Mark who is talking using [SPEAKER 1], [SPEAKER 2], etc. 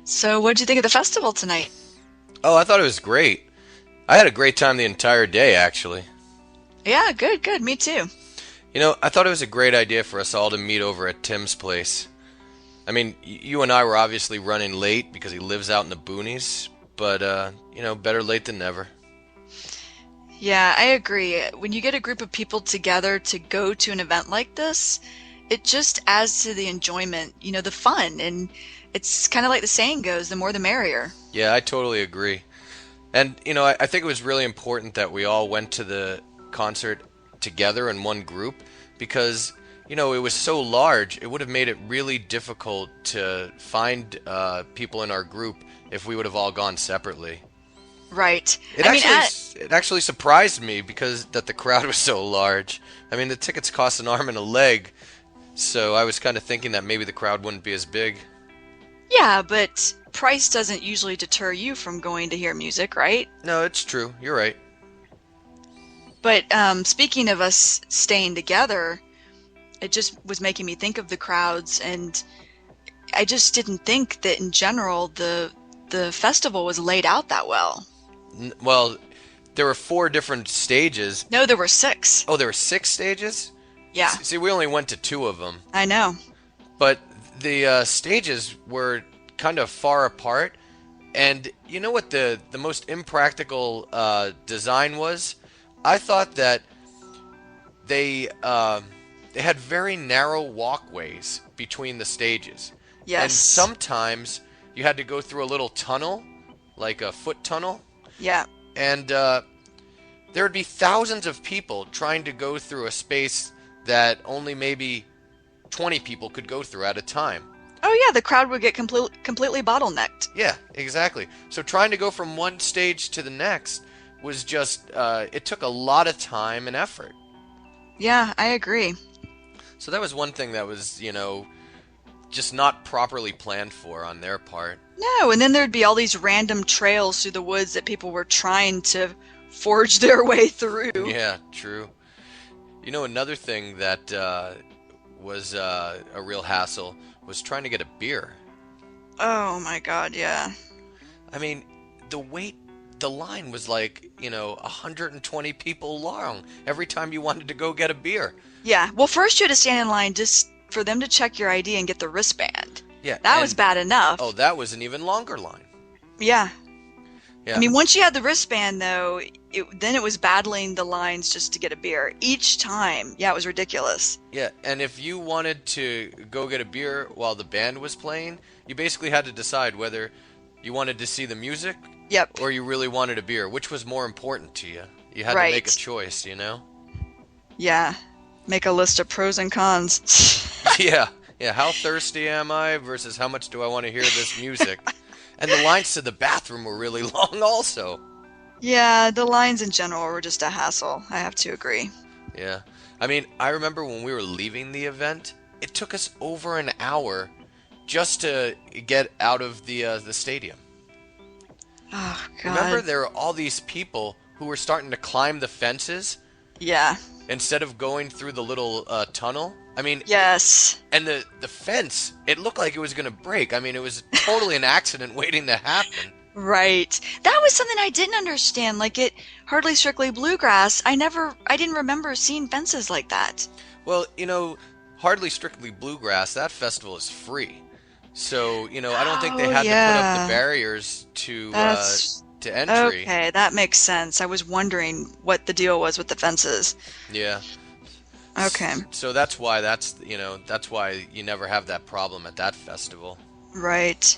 [SPEAKER 1] So, what'd you think of the festival tonight?
[SPEAKER 2] Oh, I thought it was great. I had a great time the entire day, actually.
[SPEAKER 1] Yeah, good, good. Me too.
[SPEAKER 2] I thought it was a great idea for us all to meet over at Tim's place. I mean, you and I were obviously running late because he lives out in the boonies, but, better late than never.
[SPEAKER 1] Yeah, I agree. When you get a group of people together to go to an event like this, it just adds to the enjoyment, the fun. And it's kind of like the saying goes, the more the merrier.
[SPEAKER 2] Yeah, I totally agree. And, I think it was really important that we all went to the concert together in one group because, it was so large, it would have made it really difficult to find people in our group if we would have all gone separately.
[SPEAKER 1] Right.
[SPEAKER 2] It
[SPEAKER 1] I mean,
[SPEAKER 2] actually it actually surprised me because that the crowd was so large. I mean, the tickets cost an arm and a leg, so I was kind of thinking that maybe the crowd wouldn't be as big.
[SPEAKER 1] yeah, but price doesn't usually deter you from going to hear music, right?
[SPEAKER 2] No, it's true. You're right.
[SPEAKER 1] But speaking of us staying together, it just was making me think of the crowds, and I just didn't think that in general the festival was laid out that well.
[SPEAKER 2] Well, there were four different stages.
[SPEAKER 1] No, there were six.
[SPEAKER 2] Oh, there were six stages?
[SPEAKER 1] Yeah,
[SPEAKER 2] See, we only went to two of them.
[SPEAKER 1] I know.
[SPEAKER 2] But the stages were kind of far apart. And you know what the most impractical design was? I thought that they had very narrow walkways between the stages. And
[SPEAKER 1] Yes.
[SPEAKER 2] sometimes you had to go through a little tunnel, like a foot tunnel.
[SPEAKER 1] Yeah.
[SPEAKER 2] And there would be thousands of people trying to go through a space that only maybe 20 people could go through at a time.
[SPEAKER 1] Oh yeah, the crowd would get completely bottlenecked.
[SPEAKER 2] Yeah, exactly. So trying to go from one stage to the next was just, it took a lot of time and effort.
[SPEAKER 1] Yeah, I agree.
[SPEAKER 2] So that was one thing that was, just not properly planned for on their part.
[SPEAKER 1] No, and then there'd be all these random trails through the woods that people were trying to forge their way through.
[SPEAKER 2] Yeah, true. Another thing that was a real hassle was trying to get a beer.
[SPEAKER 1] Oh my God, yeah.
[SPEAKER 2] I mean, the line was like, 120 people long every time you wanted to go get a beer.
[SPEAKER 1] Yeah, well, first you had to stand in line just for them to check your ID and get the wristband.
[SPEAKER 2] Yeah,
[SPEAKER 1] That was
[SPEAKER 2] and
[SPEAKER 1] bad enough.
[SPEAKER 2] oh, that was an even longer line.
[SPEAKER 1] Yeah. I
[SPEAKER 2] Yeah,
[SPEAKER 1] mean, once you had the wristband, though, then it was battling the lines just to get a beer. Each time. Yeah, it was ridiculous.
[SPEAKER 2] yeah, and if you wanted to go get a beer while the band was playing, you basically had to decide whether you wanted to see the music
[SPEAKER 1] Yep.
[SPEAKER 2] or you really wanted a beer. Which was more important to you? You had to make a
[SPEAKER 1] Right.
[SPEAKER 2] choice.
[SPEAKER 1] Yeah. Make a list of pros and cons.
[SPEAKER 2] Yeah, yeah. How thirsty am I versus how much do I want to hear this music? And the lines to the bathroom were really long, also.
[SPEAKER 1] Yeah, the lines in general were just a hassle. I have to agree.
[SPEAKER 2] Yeah, I mean, I remember when we were leaving the event, it took us over an hour just to get out of the stadium.
[SPEAKER 1] Oh,
[SPEAKER 2] Remember,
[SPEAKER 1] God.
[SPEAKER 2] there were all these people who were starting to climb the fences
[SPEAKER 1] Yeah.
[SPEAKER 2] instead of going through the little tunnel. I mean,
[SPEAKER 1] Yes.
[SPEAKER 2] and the fence, it looked like it was going to break. I mean, it was totally an accident waiting to happen.
[SPEAKER 1] Right. That was something I didn't understand. Like at Hardly Strictly Bluegrass, I didn't remember seeing fences like that.
[SPEAKER 2] Well, hardly strictly bluegrass. That festival is free, so I don't think they
[SPEAKER 1] Oh,
[SPEAKER 2] had to put up the
[SPEAKER 1] yeah.
[SPEAKER 2] barriers to
[SPEAKER 1] That's
[SPEAKER 2] entry.
[SPEAKER 1] okay. That makes sense. I was wondering what the deal was with the fences.
[SPEAKER 2] Yeah.
[SPEAKER 1] Okay.
[SPEAKER 2] So that's why that's why you never have that problem at that festival.
[SPEAKER 1] Right.